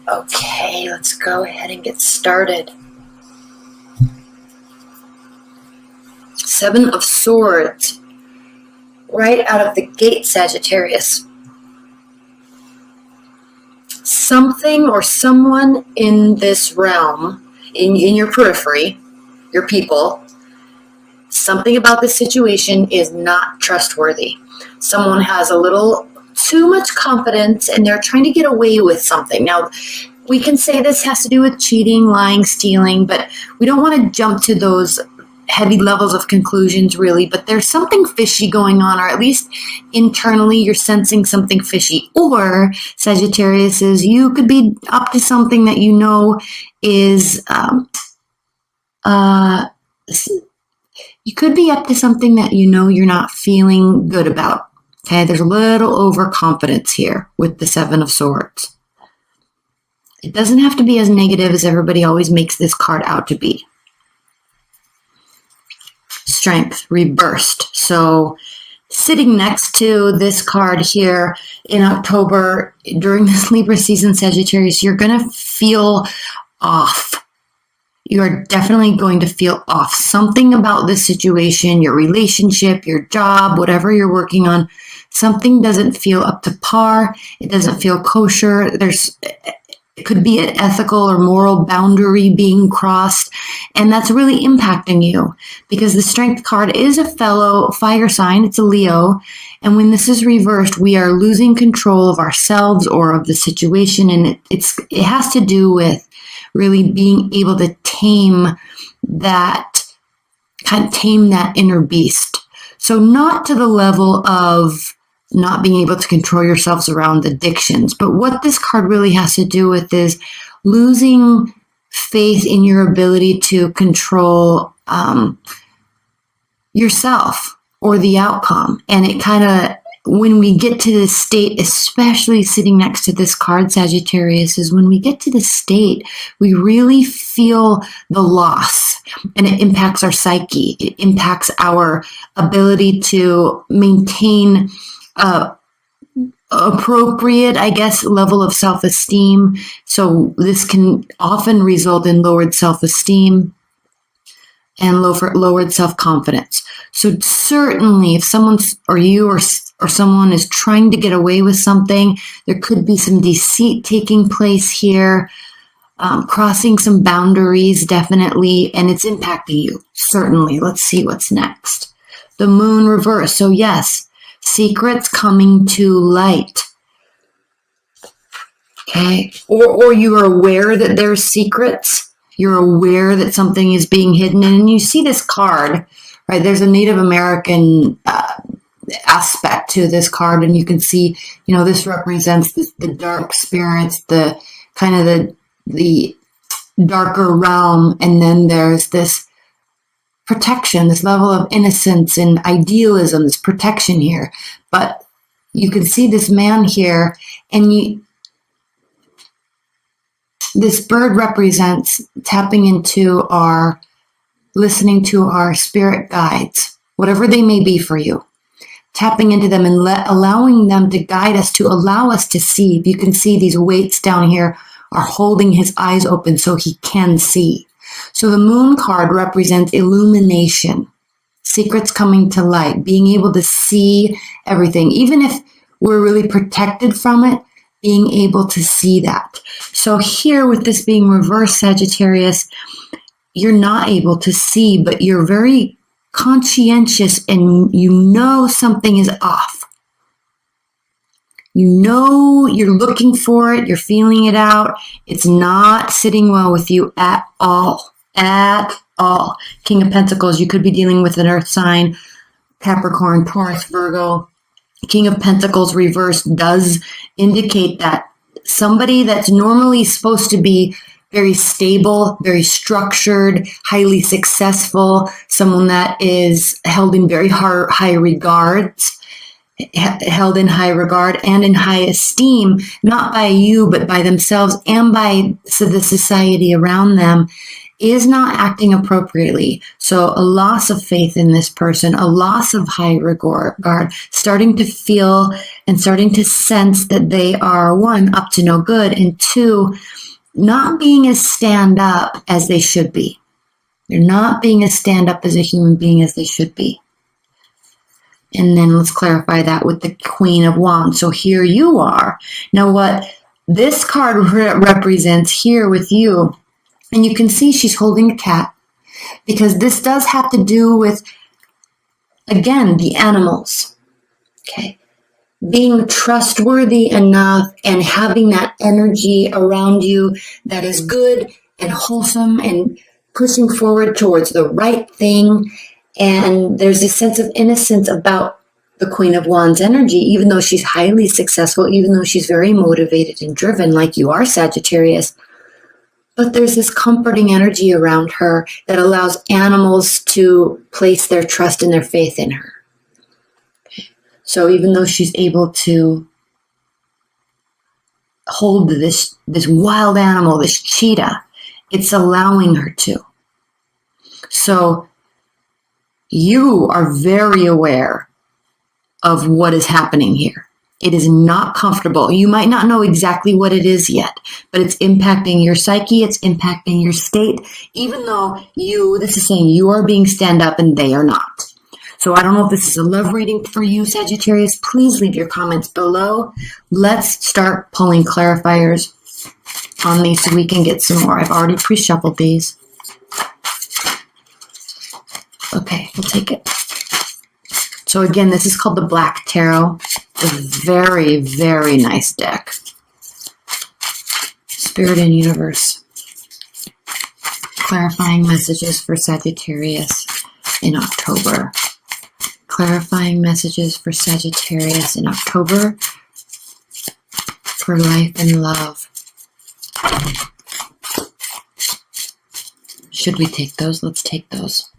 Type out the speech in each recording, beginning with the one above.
Okay, let's go ahead and get started. 7 of Swords, right out of the gate, Sagittarius. Something or someone in this realm, in your periphery, your people, something about this situation is not trustworthy. Someone has a little too much confidence and they're trying to get away with something. Now, we can say this has to do with cheating, lying, stealing, but we don't want to jump to those heavy levels of conclusions, really. But there's something fishy going on, or at least internally you're sensing something fishy. Or, Sagittarius, is you could be up to something that you know is you could be up to something that you know you're not feeling good about. Okay, there's a little overconfidence here with the 7 of Swords. It doesn't have to be as negative as everybody always makes this card out to be. Strength, reversed. So sitting next to this card here in October, during this Libra season, Sagittarius, you're going to feel off. You are definitely going to feel off. Something about this situation, your relationship, your job, whatever you're working on, something doesn't feel up to par. It doesn't feel kosher. It could be an ethical or moral boundary being crossed, and that's really impacting you because the Strength card is a fellow fire sign. It's a Leo, and when this is reversed, we are losing control of ourselves or of the situation, and it has to do with really being able to tame that inner beast. So not to the level of not being able to control yourselves around addictions. But what this card really has to do with is losing faith in your ability to control yourself or the outcome. And it kind of, when we get to this state, especially sitting next to this card, Sagittarius, is when we get to this state, we really feel the loss, and it impacts our psyche. It impacts our ability to maintain appropriate, I guess, level of self-esteem. So this can often result in lowered self-esteem and lowered self-confidence. So certainly if someone's, or you or someone is trying to get away with something, there could be some deceit taking place here, crossing some boundaries, definitely, and it's impacting you, certainly. Let's see what's next. The Moon reverse. So yes, secrets coming to light. Okay. Or you are aware that there's secrets. You're aware that something is being hidden. And you see this card, right? There's a Native American aspect to this card. And you can see, this represents the dark spirits, the kind of the darker realm. And then there's this protection, this level of innocence and idealism, this protection here. But you can see this man here, and this bird represents tapping into listening to our spirit guides, whatever they may be for you, tapping into them and allowing them to guide us, to allow us to see. You can see these weights down here are holding his eyes open so he can see. So the Moon card represents illumination, secrets coming to light, being able to see everything, even if we're really protected from it, being able to see that. So here with this being reversed, Sagittarius, you're not able to see, but you're very conscientious and you know something is off. You know you're looking for it. You're feeling it out. It's not sitting well with you at all. At all. King of Pentacles, you could be dealing with an earth sign, Capricorn, Taurus, Virgo. King of Pentacles reversed does indicate that somebody that's normally supposed to be very stable, very structured, highly successful, someone that is held in very high regards, held in high regard and in high esteem, not by you, but by themselves and by the society around them, is not acting appropriately. So a loss of faith in this person, a loss of high regard, starting to feel and starting to sense that they are, one, up to no good, and two, not being as stand up as they should be. They're not being as stand up as a human being as they should be. And then let's clarify that with the Queen of Wands. So here you are. Now what this card represents here with you, and you can see she's holding a cat, because this does have to do with, again, the animals. Okay. Being trustworthy enough and having that energy around you that is good and wholesome and pushing forward towards the right thing. And there's this sense of innocence about the Queen of Wands energy, even though she's highly successful, even though she's very motivated and driven like you are, Sagittarius. But there's this comforting energy around her that allows animals to place their trust and their faith in her. So even though she's able to hold this wild animal, this cheetah, it's allowing her to. So you are very aware of what is happening here. It is not comfortable. You might not know exactly what it is yet, but it's impacting your psyche. It's impacting your state, even though this is saying you are being stand up and they are not. So I don't know if this is a love reading for you, Sagittarius. Please leave your comments below. Let's start pulling clarifiers on these so we can get some more. I've already pre-shuffled these. Okay, we'll take it. So again, this is called the Black Tarot. A very, very nice deck. Spirit and Universe. Clarifying messages for Sagittarius in October. Clarifying messages for Sagittarius in October for life and love. Should we take those? Let's take those.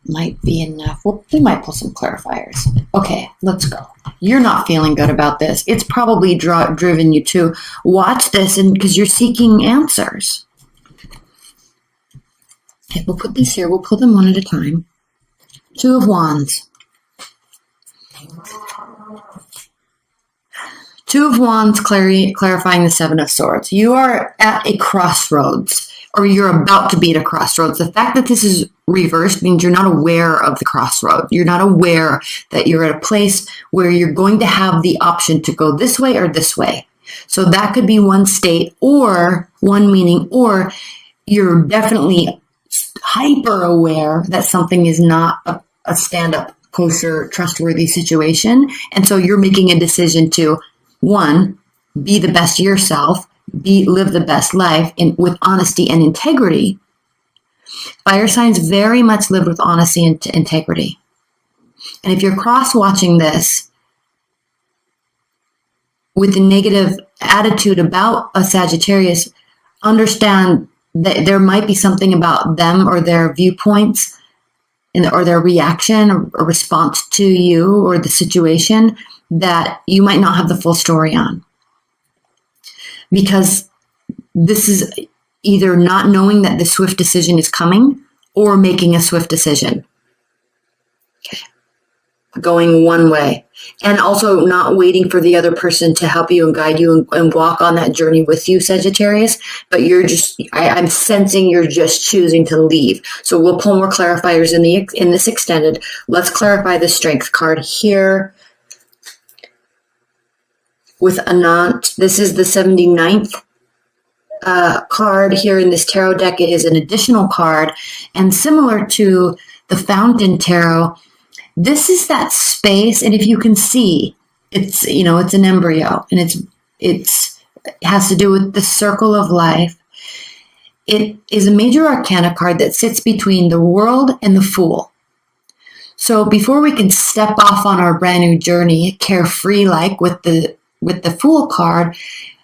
Might be enough. Well, we might pull some clarifiers. Okay, let's go. You're not feeling good about this. It's probably driven you to watch this, and because you're seeking answers. Okay, we'll put these here. We'll pull them one at a time. Two of Wands. Two of Wands clarifying the Seven of Swords. You are at a crossroads, or you're about to be at a crossroads. The fact that this is reversed means you're not aware of the crossroad. You're not aware that you're at a place where you're going to have the option to go this way or this way. So that could be one state or one meaning, or you're definitely hyper aware that something is not a stand-up, kosher, trustworthy situation. And so you're making a decision to, one, be the best yourself, live the best life with honesty and integrity. Fire signs very much live with honesty and integrity. And if you're cross-watching this with a negative attitude about a Sagittarius, understand that there might be something about them or their viewpoints or their reaction or response to you or the situation that you might not have the full story on. Because this is either not knowing that the swift decision is coming or making a swift decision. Okay. Going one way. And also not waiting for the other person to help you and guide you and walk on that journey with you, Sagittarius. But I'm sensing you're just choosing to leave. So we'll pull more clarifiers in this extended. Let's clarify the Strength card here. With Anant, this is the 79th card here in this tarot deck. It is an additional card, and similar to the Fountain Tarot, this is that space. And if you can see, it's an embryo, and it has to do with the circle of life. It is a major arcana card that sits between the World and the Fool. So before we can step off on our brand new journey, carefree like with the Fool card,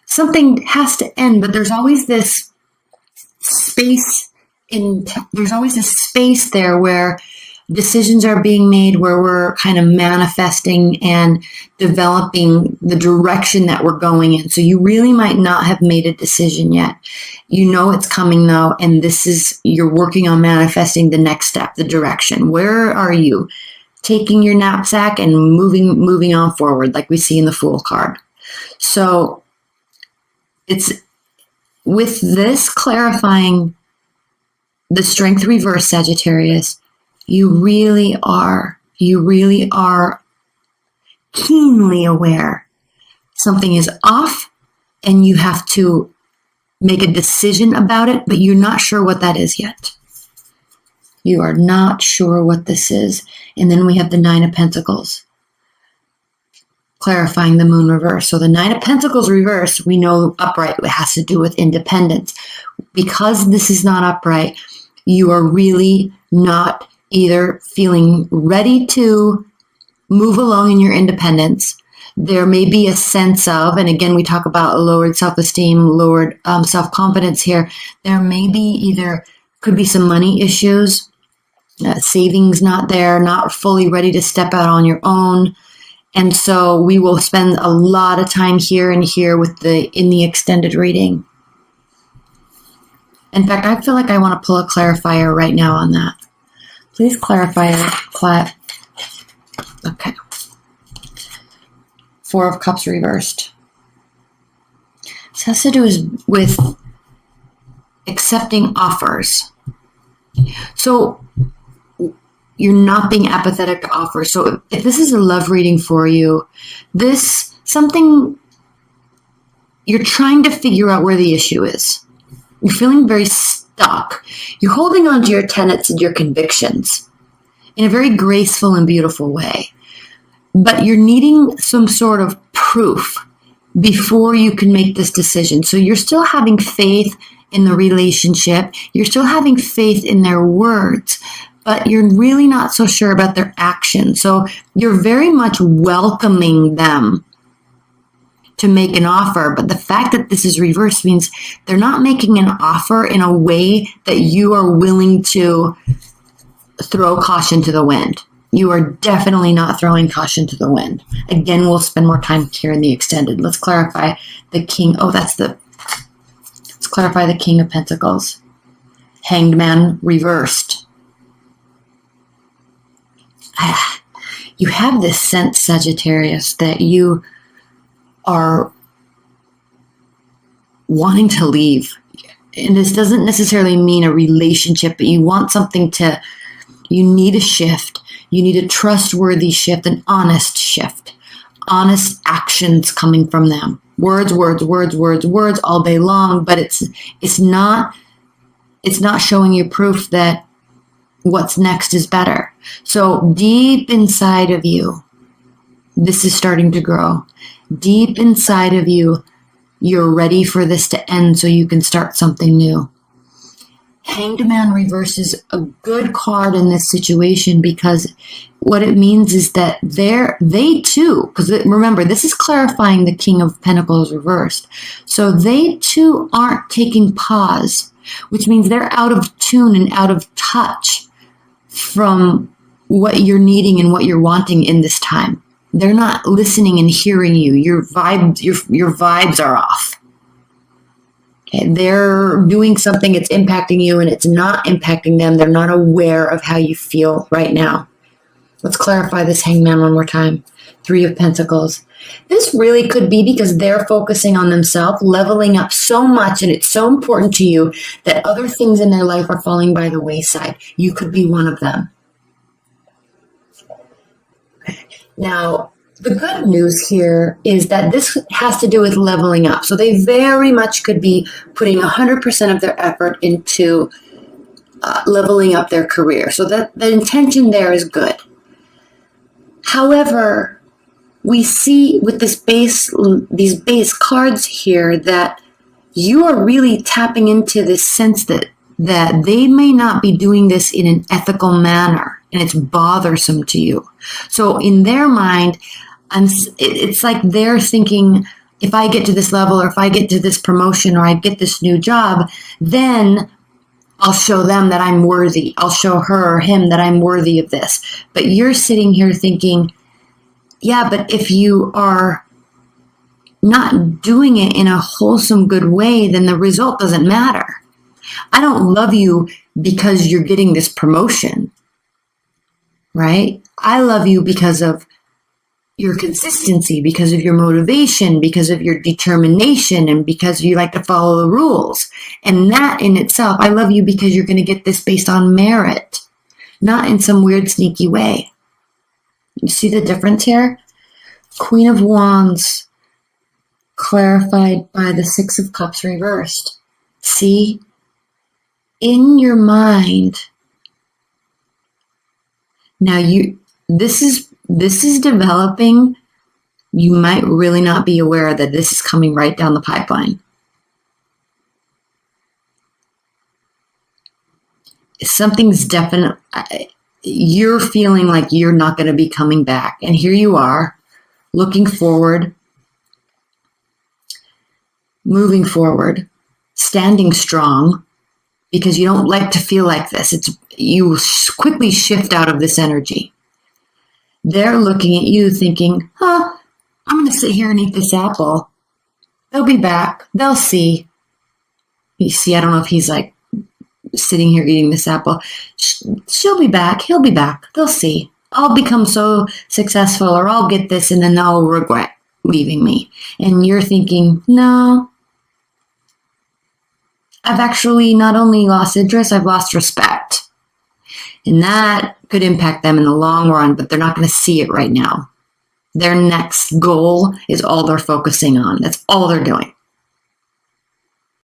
something has to end, but there's always this space there where decisions are being made, where we're kind of manifesting and developing the direction that we're going in. So you really might not have made a decision yet. You know it's coming though, and you're working on manifesting the next step, the direction. Where are you? taking your knapsack and moving on forward, like we see in the Fool card. So it's with this clarifying the strength reverse, Sagittarius, you really are keenly aware something is off and you have to make a decision about it, but you're not sure what that is yet. You are not sure what this is. And then we have the Nine of Pentacles, clarifying the Moon reverse. So the Nine of Pentacles reverse, we know upright, it has to do with independence. Because this is not upright, you are really not either feeling ready to move along in your independence. There may be a sense of, and again, we talk about lowered self-esteem, lowered self-confidence here. There may be could be some money issues, savings not there, not fully ready to step out on your own. And so we will spend a lot of time here and here in the extended reading. In fact, I feel like I want to pull a clarifier right now on that. Please clarify. Okay. Four of Cups reversed. This has to do with accepting offers. So you're not being apathetic to offers. So if this is a love reading for you, something you're trying to figure out where the issue is. You're feeling very stuck. You're holding on to your tenets and your convictions in a very graceful and beautiful way. But you're needing some sort of proof before you can make this decision. So you're still having faith in the relationship. You're still having faith in their words, but you're really not so sure about their actions. So you're very much welcoming them to make an offer. But the fact that this is reversed means they're not making an offer in a way that you are willing to throw caution to the wind. You are definitely not throwing caution to the wind. Again, we'll spend more time here in the extended. Let's clarify the King. Let's clarify the King of Pentacles. Hanged Man reversed. You have this sense, Sagittarius, that you are wanting to leave. And this doesn't necessarily mean a relationship, but you want something you need a shift. You need a trustworthy shift, an honest shift, honest actions coming from them. Words all day long, but it's not showing you proof that what's next is better. So deep inside of you, this is starting to grow. Deep inside of you, you're ready for this to end so you can start something new. Hanged Man reverses a good card in this situation because what it means is that they too, because remember, this is clarifying the King of Pentacles reversed. So they too aren't taking pause, which means they're out of tune and out of touch from what you're needing and what you're wanting in this time. They're not listening and hearing you. Your vibes are off. Okay, they're doing something, it's impacting you, and it's not impacting them. They're not aware of how you feel right now. Let's clarify this Hanged Man one more time. Three of Pentacles. This really could be because they're focusing on themselves, leveling up so much, and it's so important to you that other things in their life are falling by the wayside. You could be one of them. Okay. Now, the good news here is that this has to do with leveling up. So they very much could be putting 100% of their effort into leveling up their career. So that the intention there is good. However, we see with these base cards here that you are really tapping into this sense that they may not be doing this in an ethical manner, and it's bothersome to you. So in their mind, it's like they're thinking, if I get to this level, or if I get to this promotion, or I get this new job, then I'll show them that I'm worthy. I'll show her or him that I'm worthy of this. But you're sitting here thinking, yeah, but if you are not doing it in a wholesome, good way, then the result doesn't matter. I don't love you because you're getting this promotion. right? I love you because of your consistency, because of your motivation, because of your determination, and because you like to follow the rules. And that in itself, I love you because you're going to get this based on merit, not in some weird, sneaky way. You see the difference here? Queen of Wands clarified by the Six of Cups reversed. See? In your mind, now this is developing. You might really not be aware that this is coming right down the pipeline. Something's definite. You're feeling like you're not going to be coming back. And here you are, looking forward, moving forward, standing strong, because you don't like to feel like this. You quickly shift out of this energy. They're looking at you thinking, I'm going to sit here and eat this apple. They'll be back. They'll see. You see, I don't know if he's like sitting here eating this apple. She'll be back. He'll be back. They'll see. I'll become so successful, or I'll get this and then they'll regret leaving me. And you're thinking, no. I've actually not only lost interest, I've lost respect. And that could impact them in the long run, but they're not going to see it right now. Their next goal is all they're focusing on. That's all they're doing.